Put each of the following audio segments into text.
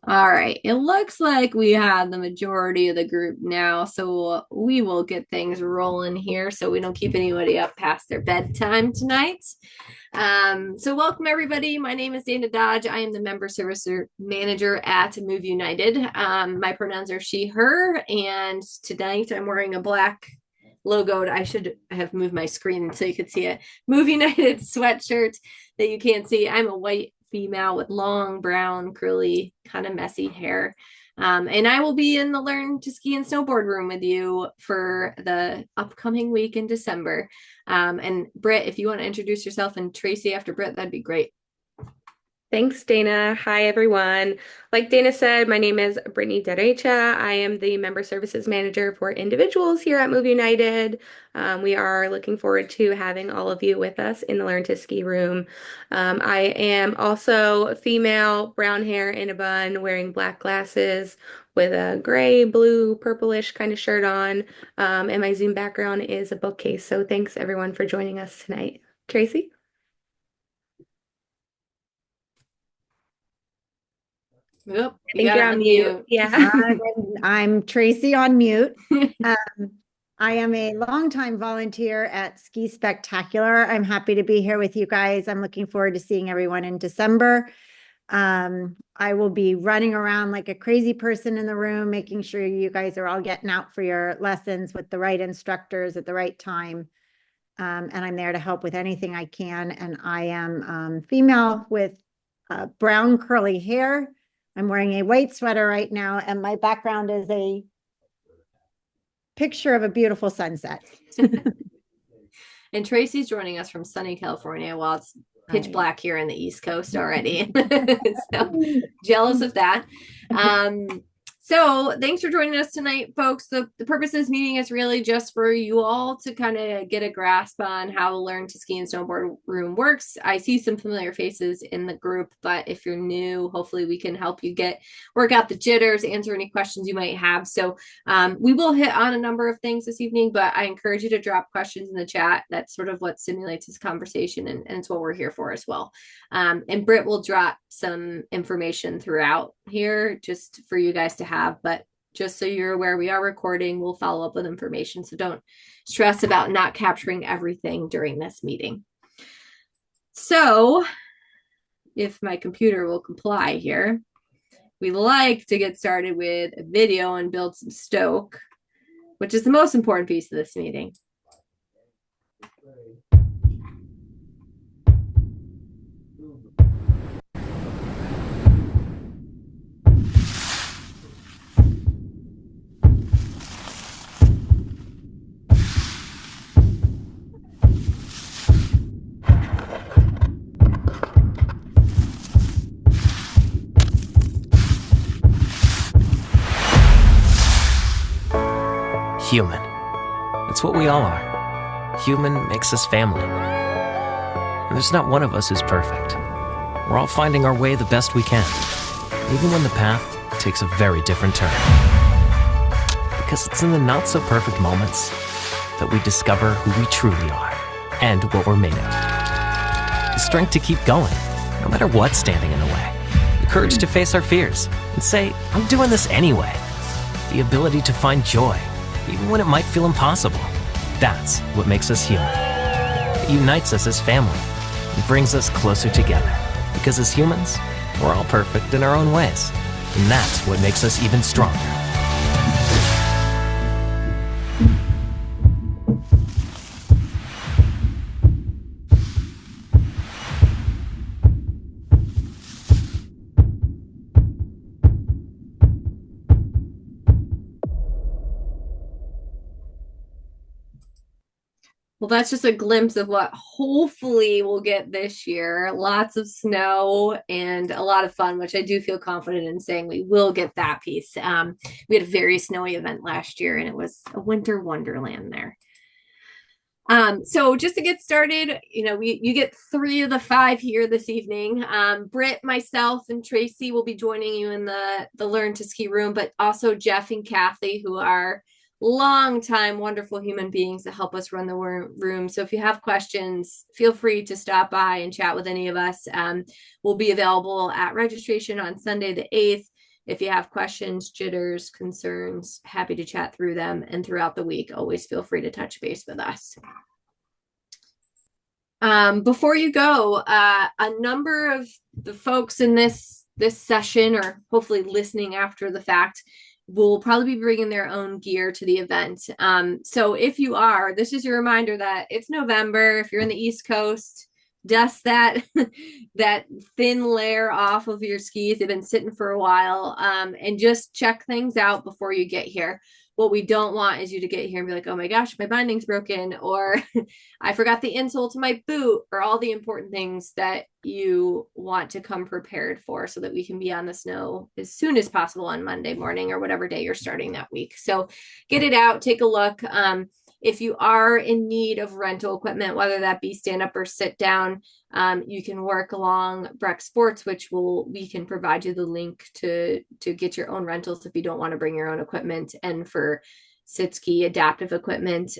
All right. It looks like we have the majority of the group now, so we will get things rolling here so we don't keep anybody up past their bedtime tonight. So welcome everybody. My name is Dana Dodge. I am the member service manager at Move United. My pronouns are she, her, and tonight I'm wearing a black logoed. I should have moved my screen so you could see it. Move United sweatshirt that you can't see. I'm a white female with long brown curly kind of messy hair. And I will be in the Learn to Ski and Snowboard room with you for the upcoming week in December. And Britt, if you want to introduce yourself, and Tracy after Britt, that'd be great. Thanks, Dana. Hi, everyone. Like Dana said, my name is Brittany Derecha. I am the Member Services Manager for individuals here at Move United. We are looking forward to having all of you with us in the Learn to Ski room. I am also female, brown hair in a bun, wearing black glasses with a gray, blue, purplish kind of shirt on. And my Zoom background is a bookcase. So thanks, everyone, for joining us tonight. Tracy? Oop, I you think got you're to on mute. unmute. Yeah. I'm Tracy on mute. I am a longtime volunteer at Ski Spectacular. I'm happy to be here with you guys. I'm looking forward to seeing everyone in December. I will be running around like a crazy person in the room, making sure you guys are all getting out for your lessons with the right instructors at the right time. And I'm there to help with anything I can. And I am female with brown curly hair. I'm wearing a white sweater right now, and my background is a picture of a beautiful sunset. And Tracy's joining us from sunny California while it's pitch Hi. black here in the East Coast already. So jealous of that. So thanks for joining us tonight, folks. The purpose of this meeting is really just for you all to kind of get a grasp on how the Learn to Ski and Snowboard room works. I see some familiar faces in the group, but if you're new, hopefully we can help you work out the jitters, answer any questions you might have. So we will hit on a number of things this evening, but I encourage you to drop questions in the chat. That's sort of what stimulates this conversation, and it's what we're here for as well. And Britt will drop some information throughout here just for you guys to have, but just so you're aware, we are recording. We'll follow up with information, so don't stress about not capturing everything during this meeting. So if my computer will comply here, we like to get started with a video and build some stoke, which is the most important piece of this meeting. Human. It's what we all are. Human makes us family. And there's not one of us who's perfect. We're all finding our way the best we can, even when the path takes a very different turn. Because it's in the not-so-perfect moments that we discover who we truly are and what we're made of. The strength to keep going, no matter what's standing in the way. The courage to face our fears and say, I'm doing this anyway. The ability to find joy, even when it might feel impossible. That's what makes us human. It unites us as family and brings us closer together. Because as humans, we're all perfect in our own ways. And that's what makes us even stronger. Well, that's just a glimpse of what hopefully we'll get this year. Lots of snow and a lot of fun, which I do feel confident in saying we will get that piece. We had a very snowy event last year, and it was a winter wonderland there. So just to get started, you get 3 of the 5 here this evening. Britt, myself, and Tracy will be joining you in the Learn to Ski room, but also Jeff and Kathy, who are long-time wonderful human beings that help us run the room. So if you have questions, feel free to stop by and chat with any of us. We'll be available at registration on Sunday the 8th. if you have questions, jitters, concerns, happy to chat through them. And throughout the week, always feel free to touch base with us. Before you go, a number of the folks in this session, or hopefully listening after the fact, will probably be bringing their own gear to the event. So if you are, this is your reminder that it's November. If you're in the East Coast, dust that that thin layer off of your skis. They've been sitting for a while, and just check things out before you get here. What we don't want is you to get here and be like, oh my gosh, my binding's broken, or I forgot the insole to my boot, or all the important things that you want to come prepared for so that we can be on the snow as soon as possible on Monday morning or whatever day you're starting that week. So get it out, take a look. If you are in need of rental equipment, whether that be stand up or sit down, you can work along Breck Sports, which we can provide you the link to get your own rentals if you don't want to bring your own equipment. And for sit ski adaptive equipment,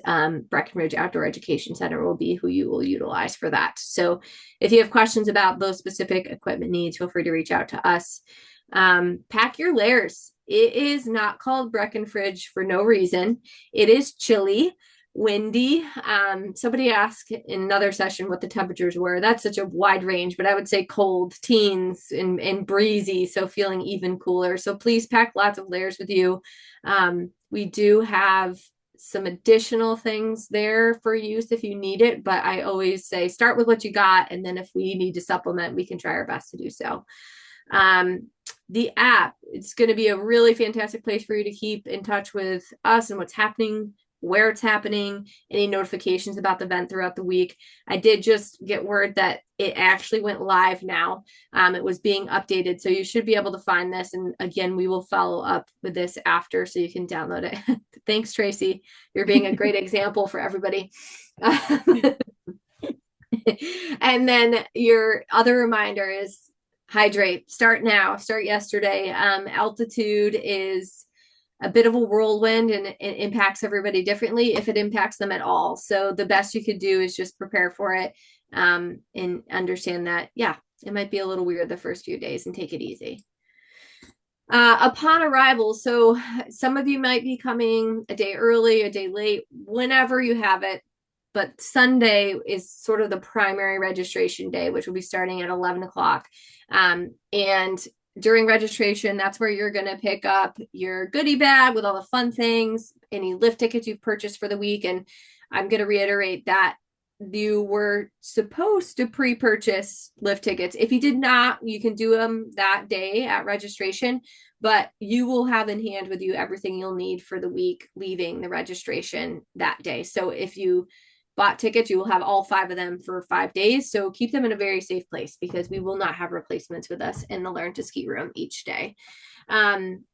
Breckenridge Outdoor Education Center will be who you will utilize for that. So if you have questions about those specific equipment needs, feel free to reach out to us. Pack your layers. It is not called Breckenridge for no reason. It is chilly, windy. Somebody asked in another session what the temperatures were. That's such a wide range, but I would say cold, teens, and breezy, so feeling even cooler. So please pack lots of layers with you. We do have some additional things there for use if you need it, but I always say start with what you got, and then if we need to supplement, we can try our best to do so. The app, it's going to be a really fantastic place for you to keep in touch with us and what's happening, where it's happening, any notifications about the event throughout the week. I did just get word that it actually went live now. It was being updated, so you should be able to find this. And again, we will follow up with this after so you can download it. Thanks, Tracy. You're being a great example for everybody. And then your other reminder is hydrate. Start now. Start yesterday. Altitude is a bit of a whirlwind, and it impacts everybody differently if it impacts them at all. So the best you could do is just prepare for it, and understand that, yeah, it might be a little weird the first few days, and take it easy. Upon arrival, so some of you might be coming a day early, a day late, whenever you have it. But Sunday is sort of the primary registration day, which will be starting at 11 o'clock. And during registration, that's where you're going to pick up your goodie bag with all the fun things, any lift tickets you've purchased for the week. And I'm going to reiterate that you were supposed to pre-purchase lift tickets. If you did not, you can do them that day at registration, but you will have in hand with you everything you'll need for the week leaving the registration that day. So if you bought tickets, you will have all 5 of them for 5 days. So keep them in a very safe place, because we will not have replacements with us in the Learn to Ski room each day.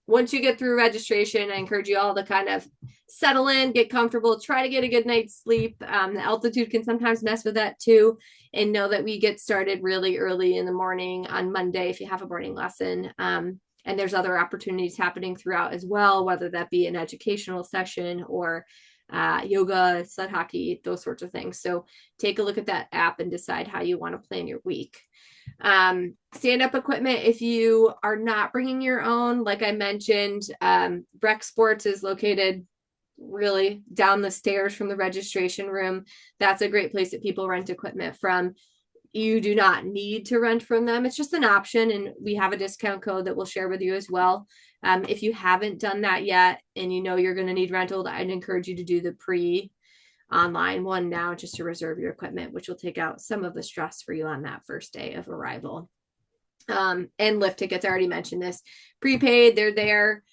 Once you get through registration, I encourage you all to kind of settle in, get comfortable, try to get a good night's sleep. The altitude can sometimes mess with that too. And know that we get started really early in the morning on Monday if you have a morning lesson. And there's other opportunities happening throughout as well, whether that be an educational session or yoga, sled hockey, those sorts of things. So take a look at that app and decide how you want to plan your week. Stand-up equipment, if you are not bringing your own, like I mentioned, Breck Sports is located really down the stairs from the registration room. That's a great place that people rent equipment from. You do not need to rent from them. It's just an option, and we have a discount code that we'll share with you as well. If you haven't done that yet and you know you're going to need rental, I'd encourage you to do the pre-online one now, just to reserve your equipment, which will take out some of the stress for you on that first day of arrival. And lift tickets, I already mentioned this. Prepaid, they're there.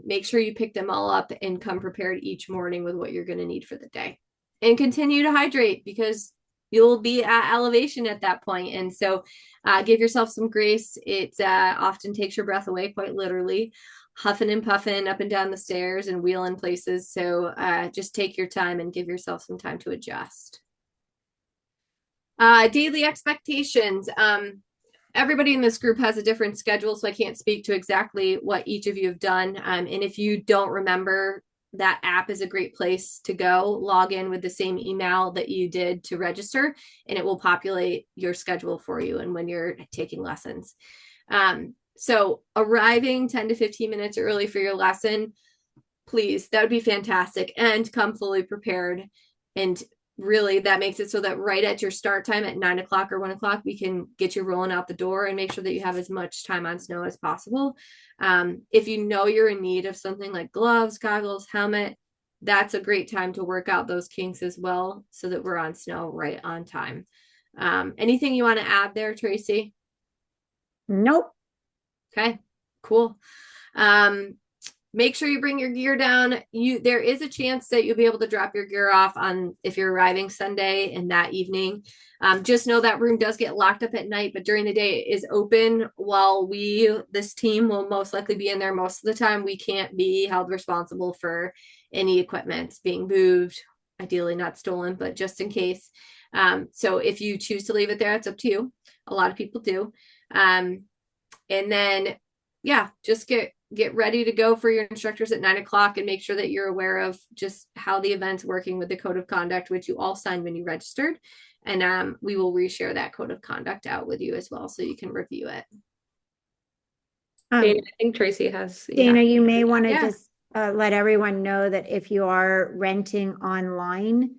Make sure you pick them all up and come prepared each morning with what you're going to need for the day. And continue to hydrate, because you'll be at elevation at that point. And so give yourself some grace. It often takes your breath away, quite literally, huffing and puffing up and down the stairs and wheeling places. So just take your time and give yourself some time to adjust. Daily expectations. Everybody in this group has a different schedule, so I can't speak to exactly what each of you have done. And if you don't remember, that app is a great place to go. Log in with the same email that you did to register, and it will populate your schedule for you and when you're taking lessons. So arriving 10 to 15 minutes early for your lesson, please, that would be fantastic. And come fully prepared. And really, that makes it so that right at your start time at 9 o'clock or 1 o'clock, we can get you rolling out the door and make sure that you have as much time on snow as possible. If you know you're in need of something like gloves, goggles, helmet, that's a great time to work out those kinks as well, so that we're on snow right on time. Anything you want to add there, Tracy? Nope. Okay, cool. Make sure you bring your gear down. There is a chance that you'll be able to drop your gear off on if you're arriving Sunday and that evening. Just know that room does get locked up at night, but during the day it is open. While this team will most likely be in there most of the time, we can't be held responsible for any equipment being moved, ideally not stolen, but just in case. So if you choose to leave it there, it's up to you. A lot of people do. And then, yeah, just get ready to go for your instructors at 9 o'clock, and make sure that you're aware of just how the event's working with the code of conduct, which you all signed when you registered. And we will reshare that code of conduct out with you as well, so you can review it. Dana, I think Tracy has. Dana, you may want to Yeah. just let everyone know that if you are renting online,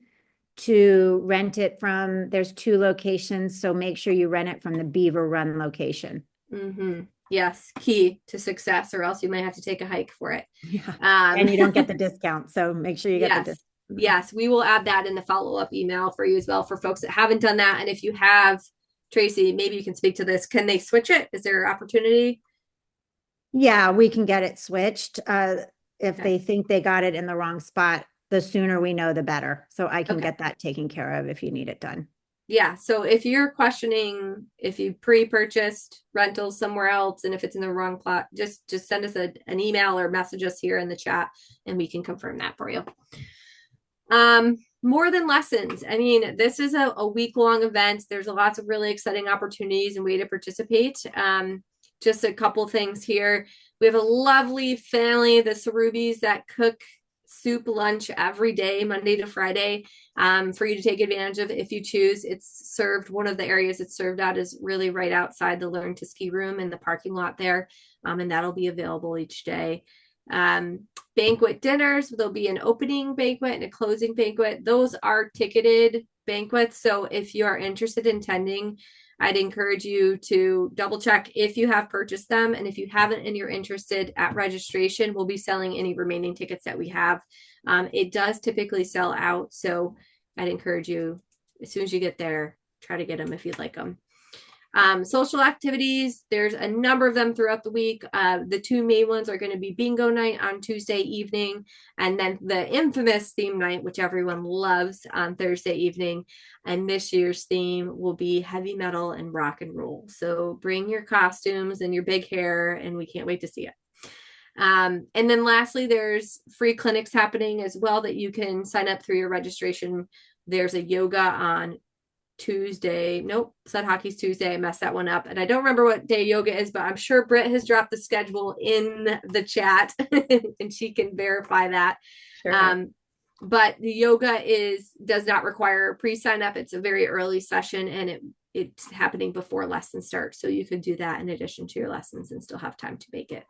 to rent it from, there's 2 locations, so make sure you rent it from the Beaver Run location. Yes, key to success, or else you might have to take a hike for it. Yeah. And you don't get the discount, so make sure you get the Yes. discount. Yes, we will add that in the follow-up email for you as well, for folks that haven't done that. And if you have, Tracy, maybe you can speak to this. Can they switch it? Is there opportunity? Yeah, we can get it switched. If Okay. they think they got it in the wrong spot, the sooner we know, the better. So I can Okay. get that taken care of if you need it done. Yeah, so if you're questioning if you pre-purchased rentals somewhere else and if it's in the wrong plot, just send us an email or message us here in the chat, and we can confirm that for you. More than lessons. I mean, this is a week-long event. There's lots of really exciting opportunities and way to participate. Just a couple things here. We have a lovely family, the Sarubis, that cook soup lunch every day, Monday to Friday, for you to take advantage of if you choose. It's served, one of the areas it's served at is really right outside the Learn to Ski room in the parking lot there, and that'll be available each day. Banquet dinners, there'll be an opening banquet and a closing banquet. Those are ticketed banquets, so if you are interested in attending, I'd encourage you to double check if you have purchased them, and if you haven't and you're interested, at registration we'll be selling any remaining tickets that we have. It does typically sell out, so I'd encourage you, as soon as you get there, try to get them if you'd like them. Social activities, there's a number of them throughout the week. The 2 main ones are going to be bingo night on Tuesday evening, and then the infamous theme night, which everyone loves, on Thursday evening. And this year's theme will be heavy metal and rock and roll. So bring your costumes and your big hair, and we can't wait to see it. And then lastly, there's free clinics happening as well that you can sign up through your registration. There's a yoga on Tuesday. Nope, said hockey's Tuesday. I messed that one up. And I don't remember what day yoga is, but I'm sure Britt has dropped the schedule in the chat and she can verify that. Sure. But the yoga does not require pre-sign up. It's a very early session, and it's happening before lessons start. So you could do that in addition to your lessons and still have time to make it.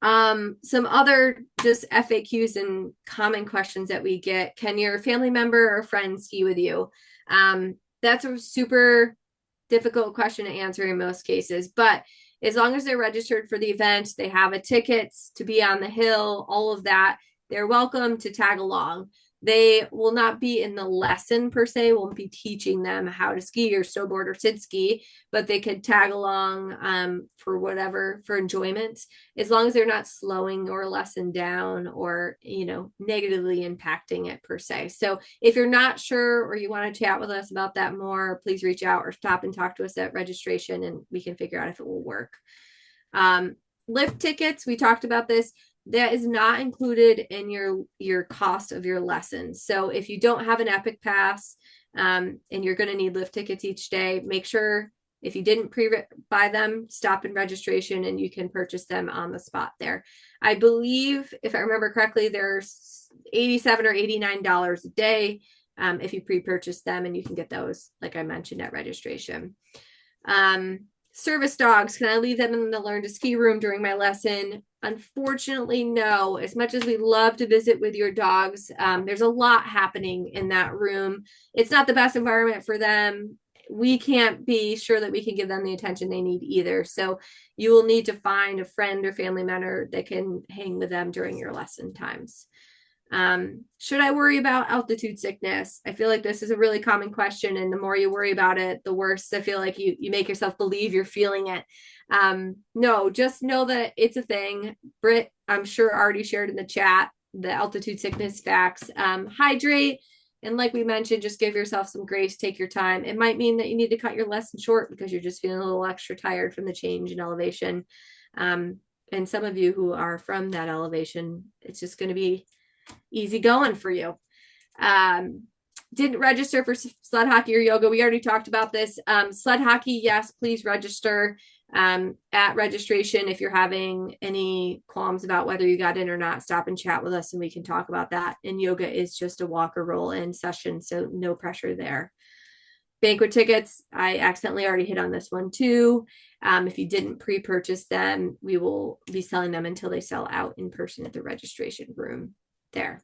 Some other just FAQs and common questions that we get. Can your family member or friend ski with you? That's a super difficult question to answer in most cases, but as long as they're registered for the event, they have a ticket to be on the hill, all of that, they're welcome to tag along. They will not be in the lesson per se, won't be teaching them how to ski or snowboard or sit ski, but they could tag along for whatever, for enjoyment, as long as they're not slowing or lesson down or, negatively impacting it per se. So if you're not sure or you want to chat with us about that more, please reach out or stop and talk to us at registration, and we can figure out if it will work. Lift tickets, we talked about this. That is not included in your cost of your lessons. So if you don't have an Epic Pass, and you're going to need lift tickets each day, make sure if you didn't pre-buy them, stop in registration and you can purchase them on the spot there. I believe, if I remember correctly, there's $87 or $89 a day if you pre-purchase them, and you can get those, like I mentioned, at registration. Service dogs, can I leave them in the learn to ski room during my lesson? Unfortunately, no. As much as we love to visit with your dogs, there's a lot happening in that room. It's not the best environment for them. We can't be sure that we can give them the attention they need either. So you will need to find a friend or family member that can hang with them during your lesson times. Should I worry about altitude sickness? I feel like this is a really common question, and the more you worry about it, the worse I feel like you make yourself believe you're feeling it. No, just know that it's a thing. Britt, I'm sure already shared in the chat the altitude sickness facts. Hydrate, and like we mentioned, just give yourself some grace, take your time. It might mean that you need to cut your lesson short because you're just feeling a little extra tired from the change in elevation. And some of you who are from that elevation, it's just going to be easy going for you. Didn't register for sled hockey or yoga. We already talked about this. Sled hockey, yes, please register at registration. If you're having any qualms about whether you got in or not, stop and chat with us and we can talk about that. And yoga is just a walk or roll in session, so no pressure there. Banquet tickets, I accidentally already hit on this one too. If you didn't pre-purchase them, we will be selling them until they sell out in person at the registration room there.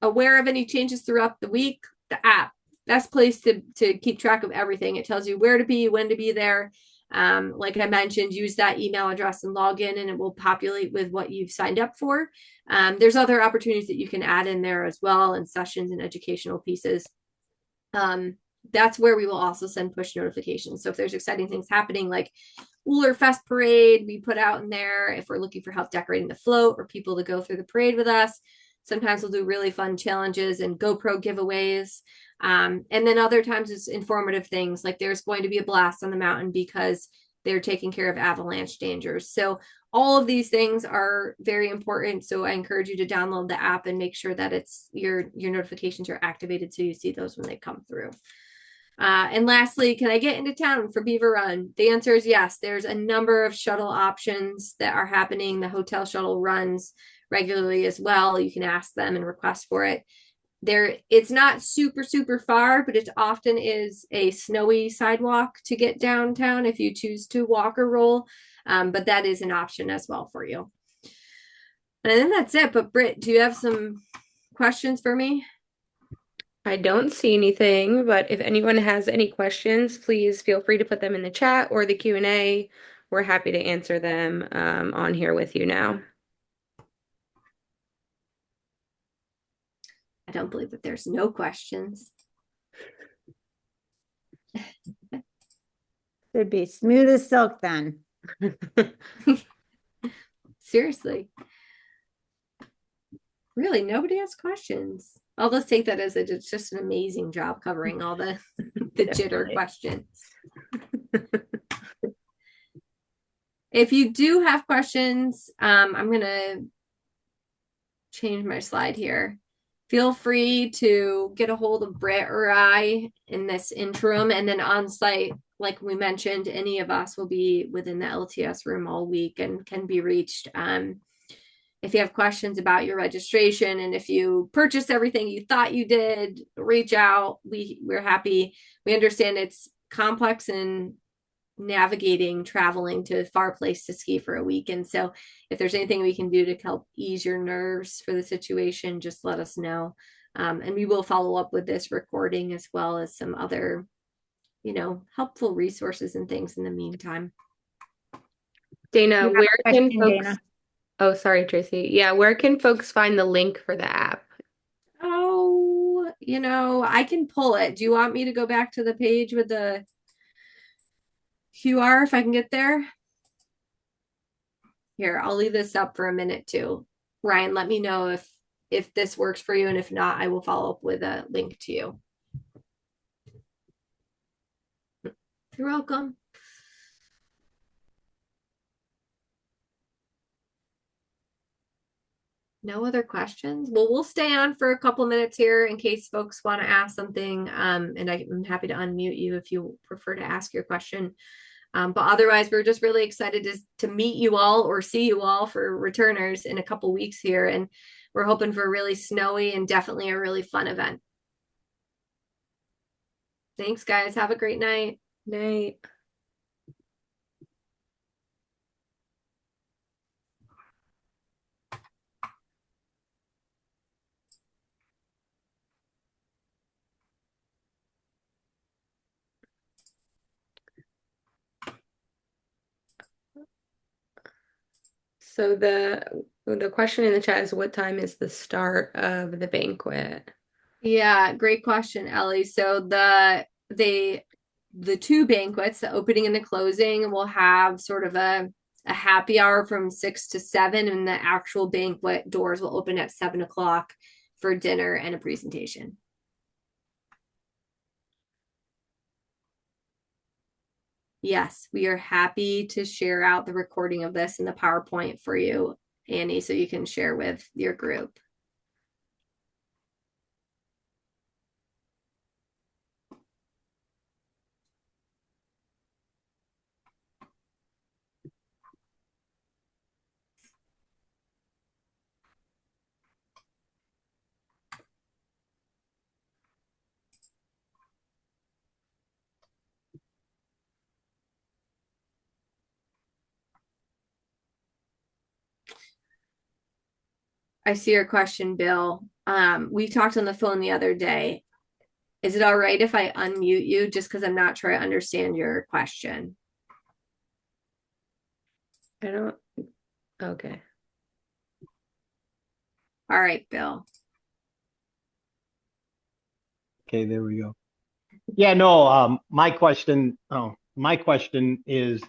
Aware of any changes throughout the week, the app, best place to keep track of everything. It tells you where to be, when to be there. Like I mentioned, use that email address and log in and it will populate with what you've signed up for. There's other opportunities that you can add in there as well, and sessions and educational pieces. That's where we will also send push notifications. So if there's exciting things happening like Uller Fest Parade, we put out in there. If we're looking for help decorating the float or people to go through the parade with us, sometimes we'll do really fun challenges and GoPro giveaways. And then other times it's informative things like there's going to be a blast on the mountain because they're taking care of avalanche dangers. So all of these things are very important. So I encourage you to download the app and make sure that it's your notifications are activated so you see those when they come through. And lastly, can I get into town for Beaver Run? The answer is yes. There's a number of shuttle options that are happening. The hotel shuttle runs regularly as well. You can ask them and request for it. It's not super far, but it often is a snowy sidewalk to get downtown if you choose to walk or roll. But that is an option as well for you. And then that's it. But Britt, do you have some questions for me? I don't see anything, but if anyone has any questions, please feel free to put them in the chat or the Q&A. We're happy to answer them on here with you now. I don't believe that there's no questions. It'd be smooth as silk then. Seriously. Really, nobody has questions. I'll just take that as it's just an amazing job covering all the jitter questions. If you do have questions, I'm going to change my slide here. Feel free to get a hold of Britt or I in this interim, and then on site, like we mentioned, any of us will be within the LTS room all week and can be reached. If you have questions about your registration and if you purchased everything you thought you did, reach out. We're happy. We understand it's complex and navigating traveling to a far place to ski for a week. And so if there's anything we can do to help ease your nerves for the situation, just let us know. And we will follow up with this recording as well as some other, helpful resources and things in the meantime. Dana, where can folks... Dana. Oh, sorry, Tracy. Yeah, where can folks find the link for the app? Oh, I can pull it. Do you want me to go back to the page with the QR if I can get there? Here, I'll leave this up for a minute too. Ryan, let me know if this works for you, and if not, I will follow up with a link to you. You're welcome. No other questions? Well, we'll stay on for a couple minutes here in case folks want to ask something. And I'm happy to unmute you if you prefer to ask your question. But otherwise, we're just really excited to meet you all or see you all for returners in a couple weeks here. And we're hoping for a really snowy and definitely a really fun event. Thanks, guys. Have a great night. Night. So the question in the chat is what time is the start of the banquet? Yeah, great question, Ellie. So the two banquets, the opening and the closing, will have sort of a happy hour from 6 to 7, and the actual banquet doors will open at 7 o'clock for dinner and a presentation. Yes, we are happy to share out the recording of this in the PowerPoint for you, Annie, so you can share with your group. I see your question, Bill. We talked on the phone the other day. Is it all right if I unmute you just because I'm not sure I understand your question? I don't, okay. All right, Bill. Okay, there we go. Yeah, no, my question is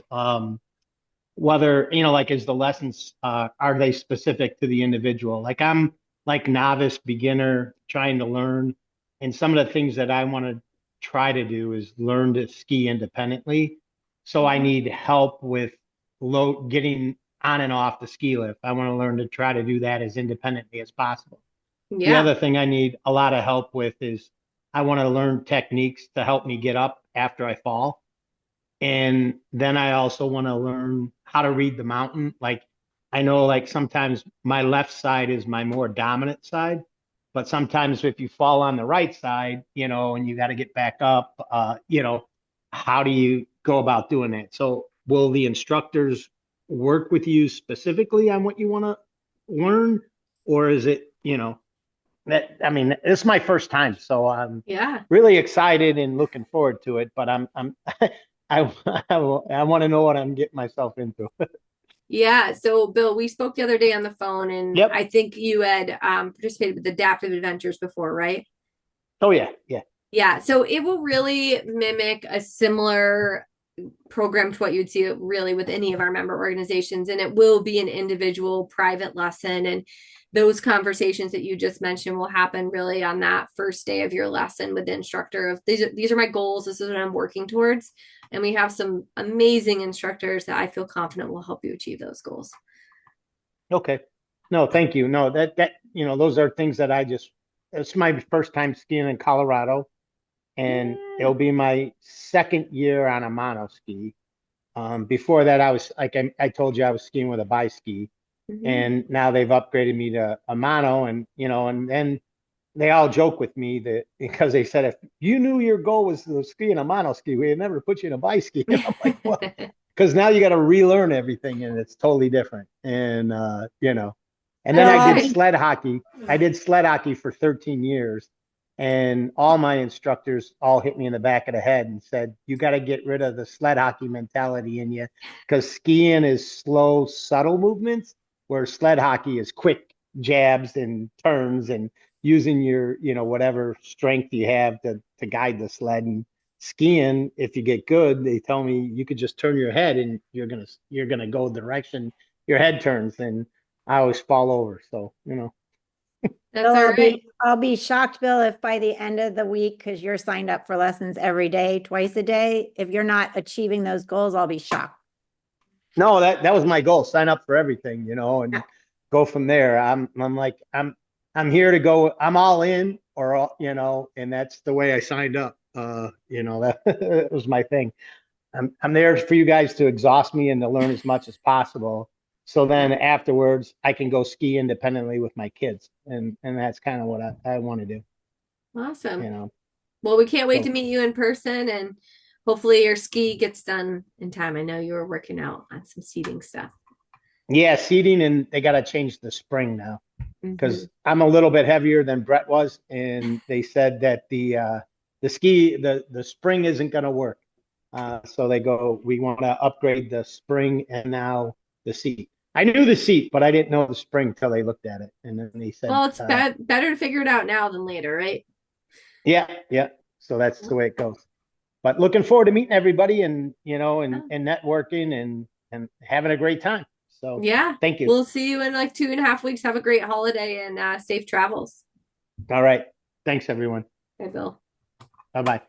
whether, like, is the lessons, are they specific to the individual? Like, I'm like novice beginner trying to learn, and some of the things that I want to try to do is learn to ski independently. So I need help with getting on and off the ski lift. I want to learn to try to do that as independently as possible. The Yeah. other thing I need a lot of help with is I want to learn techniques to help me get up after I fall. And then I also want to learn how to read the mountain. Like, I know, like, sometimes my left side is my more dominant side, but sometimes if you fall on the right side, and you got to get back up, how do you go about doing that? So will the instructors work with you specifically on what you want to learn? Or is it, I mean, it's my first time, so I'm Yeah. really excited and looking forward to it, but I want to know what I'm getting myself into. Yeah. So, Bill, we spoke the other day on the phone, and Yep. I think you had participated with Adaptive Adventures before, right? Oh yeah, yeah. Yeah. So it will really mimic a similar program to what you'd see really with any of our member organizations, and it will be an individual private lesson, and those conversations that you just mentioned will happen really on that first day of your lesson with the instructor of these are my goals, this is what I'm working towards, and we have some amazing instructors that I feel confident will help you achieve those goals. Okay. No, thank you. No, that those are things that it's my first time skiing in Colorado, and it'll be my second year on a mono ski. Before that, I was, like I told you, I was skiing with a bi-ski, and now they've upgraded me to a mono, and and then they all joke with me that because they said, if you knew your goal was to ski in a mono ski, we'd never put you in a bi-ski. And I'm like, well, because now you got to relearn everything, and it's totally different. And and then I did sled hockey. I did sled hockey for 13 years, and all my instructors all hit me in the back of the head and said, you got to get rid of the sled hockey mentality in you, because skiing is slow, subtle movements, where sled hockey is quick jabs and turns and using your, whatever strength you have to guide the sled. And skiing, if you get good, they tell me you could just turn your head and you're gonna go the direction your head turns, and I always fall over. So, That's all right. I'll be shocked, Bill, if by the end of the week, because you're signed up for lessons every day, twice a day, if you're not achieving those goals, I'll be shocked. no, that was my goal. Sign up for everything, and Yeah. go from there. I'm here to go. I'm all in, or and that's the way I signed up. That was my thing. I'm there for you guys to exhaust me and to learn as much as possible. So then afterwards, I can go ski independently with my kids, and that's kind of what I want to do. Awesome. Well, we can't wait to meet you in person, and hopefully your ski gets done in time. I know you were working out on some seating stuff. Yeah, seating, and they got to change the spring now, because I'm a little bit heavier than Brett was, and they said that the spring isn't going to work. So we want to upgrade the spring and now the seat. I knew the seat, but I didn't know the spring till they looked at it, and then they said, Well, it's better to figure it out now than later, right? yeah, yeah. So that's the way it goes. But looking forward to meeting everybody, and and networking and having a great time. So Yeah. thank you. We'll see you in like 2.5 weeks. Have a great holiday and safe travels. All right. Thanks, everyone. Bye, Bill. Bye bye.